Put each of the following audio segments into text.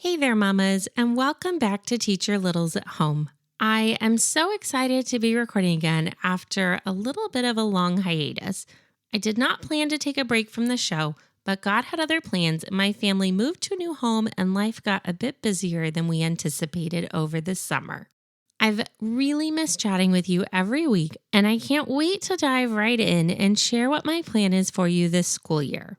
Hey there, mamas, and welcome back to Teach Your Littles at Home. I am so excited to be recording again after a little bit of a long hiatus. I did not plan to take a break from the show, but God had other plans, and my family moved to a new home, and life got a bit busier than we anticipated over the summer. I've really missed chatting with you every week, and I can't wait to dive right in and share what my plan is for you this school year.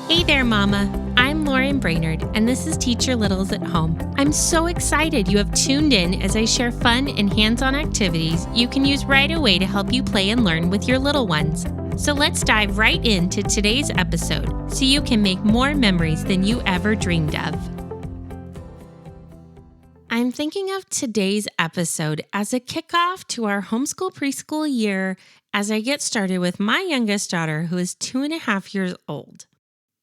Hey there, Mama. I'm Lauren Brainerd, and this is Teach Your Littles at Home. I'm so excited you have tuned in as I share fun and hands-on activities you can use right away to help you play and learn with your little ones. So let's dive right into today's episode so you can make more memories than you ever dreamed of. I'm thinking of today's episode as a kickoff to our homeschool preschool year as I get started with my youngest daughter, who is 2.5 years old.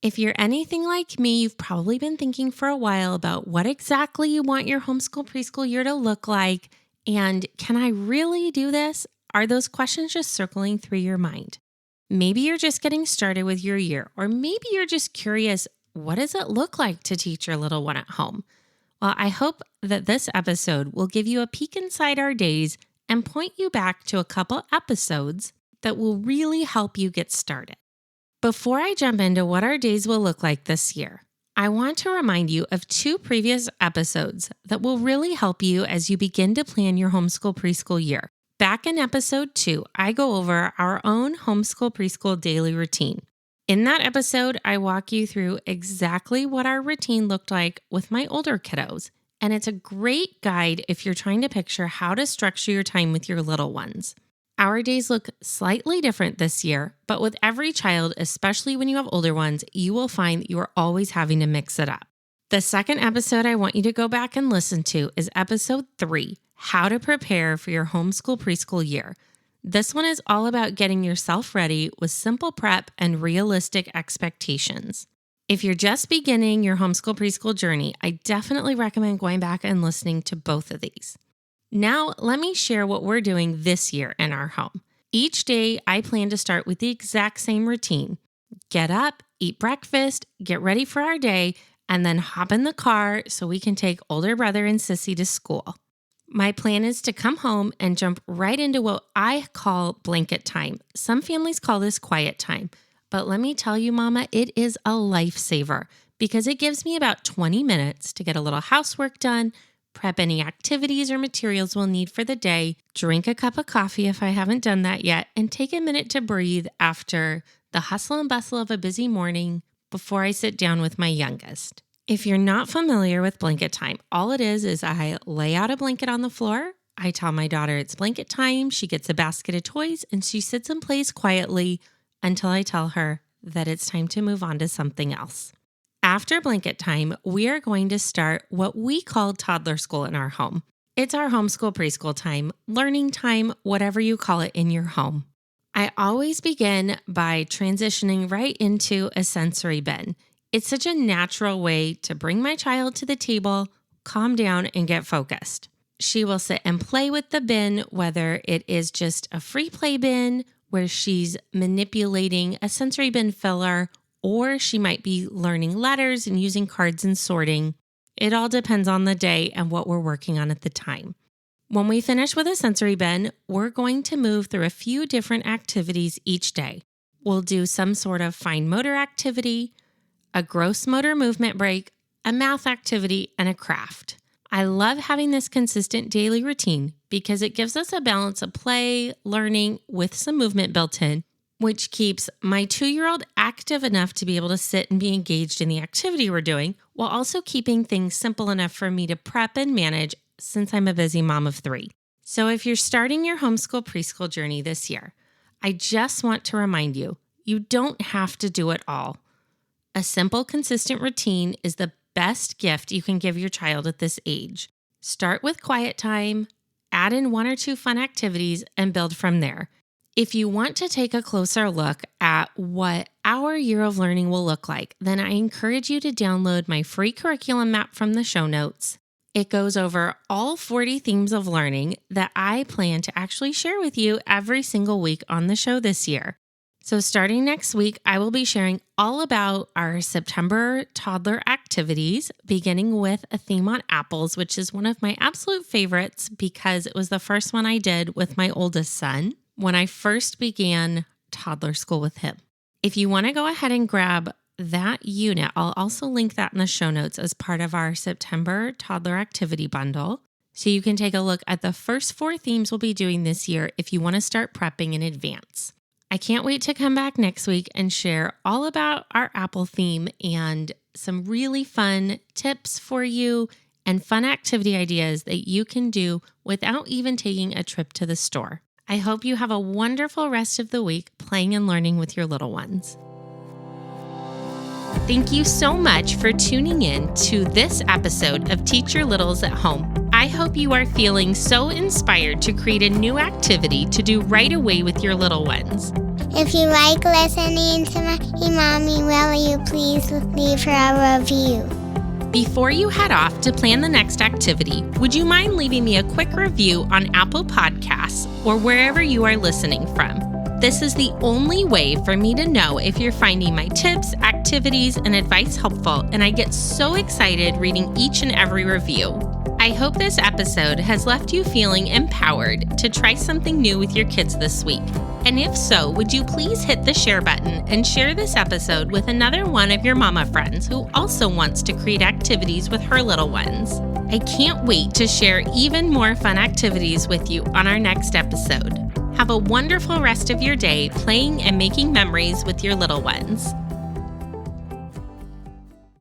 If you're anything like me, you've probably been thinking for a while about what exactly you want your homeschool preschool year to look like, and can I really do this? Are those questions just circling through your mind? Maybe you're just getting started with your year, or maybe you're just curious, what does it look like to teach your little one at home? Well, I hope that this episode will give you a peek inside our days and point you back to a couple episodes that will really help you get started. Before I jump into what our days will look like this year, I want to remind you of 2 previous episodes that will really help you as you begin to plan your homeschool preschool year. Back in episode 2, I go over our own homeschool preschool daily routine. In that episode, I walk you through exactly what our routine looked like with my older kiddos, and it's a great guide if you're trying to picture how to structure your time with your little ones. Our days look slightly different this year, but with every child, especially when you have older ones, you will find you are always having to mix it up. The second episode I want you to go back and listen to is episode 3, How to Prepare for Your Homeschool Preschool Year. This one is all about getting yourself ready with simple prep and realistic expectations. If you're just beginning your homeschool preschool journey, I definitely recommend going back and listening to both of these. Now, let me share what we're doing this year in our home. Each day, I plan to start with the exact same routine. Get up, eat breakfast, get ready for our day, and then hop in the car so we can take older brother and sissy to school. My plan is to come home and jump right into what I call blanket time. Some families call this quiet time. But let me tell you, Mama, it is a lifesaver because it gives me about 20 minutes to get a little housework done, prep any activities or materials we'll need for the day, drink a cup of coffee if I haven't done that yet, and take a minute to breathe after the hustle and bustle of a busy morning before I sit down with my youngest. If you're not familiar with blanket time, all it is I lay out a blanket on the floor. I tell my daughter it's blanket time. She gets a basket of toys and she sits and plays quietly until I tell her that it's time to move on to something else. After blanket time, we are going to start what we call toddler school in our home. It's our homeschool preschool time, learning time, whatever you call it in your home. I always begin by transitioning right into a sensory bin. It's such a natural way to bring my child to the table, calm down, and get focused. She will sit and play with the bin, whether it is just a free play bin where she's manipulating a sensory bin filler, or she might be learning letters and using cards and sorting. It all depends on the day and what we're working on at the time. When we finish with a sensory bin, we're going to move through a few different activities each day. We'll do some sort of fine motor activity, a gross motor movement break, a math activity, and a craft. I love having this consistent daily routine because it gives us a balance of play, learning with some movement built in, which keeps my 2-year-old active enough to be able to sit and be engaged in the activity we're doing, while also keeping things simple enough for me to prep and manage since I'm a busy mom of 3. So if you're starting your homeschool preschool journey this year, I just want to remind you, you don't have to do it all. A simple, consistent routine is the best gift you can give your child at this age. Start with quiet time, add in 1 or 2 fun activities, and build from there. If you want to take a closer look at what our year of learning will look like, then I encourage you to download my free curriculum map from the show notes. It goes over all 40 themes of learning that I plan to actually share with you every single week on the show this year. So starting next week, I will be sharing all about our September toddler activities, beginning with a theme on apples, which is one of my absolute favorites because it was the first one I did with my oldest son when I first began toddler school with him. If you want to go ahead and grab that unit, I'll also link that in the show notes as part of our September toddler activity bundle. So you can take a look at the first 4 themes we'll be doing this year if you want to start prepping in advance. I can't wait to come back next week and share all about our apple theme and some really fun tips for you and fun activity ideas that you can do without even taking a trip to the store. I hope you have a wonderful rest of the week playing and learning with your little ones. Thank you so much for tuning in to this episode of Teach Your Littles at Home. I hope you are feeling so inspired to create a new activity to do right away with your little ones. If you like listening to my mommy, will you please leave her a review? Before you head off to plan the next activity, would you mind leaving me a quick review on Apple Podcasts or wherever you are listening from? This is the only way for me to know if you're finding my tips, activities, and advice helpful, and I get so excited reading each and every review. I hope this episode has left you feeling empowered to try something new with your kids this week. And if so, would you please hit the share button and share this episode with another one of your mama friends who also wants to create activities with her little ones. I can't wait to share even more fun activities with you on our next episode. Have a wonderful rest of your day playing and making memories with your little ones.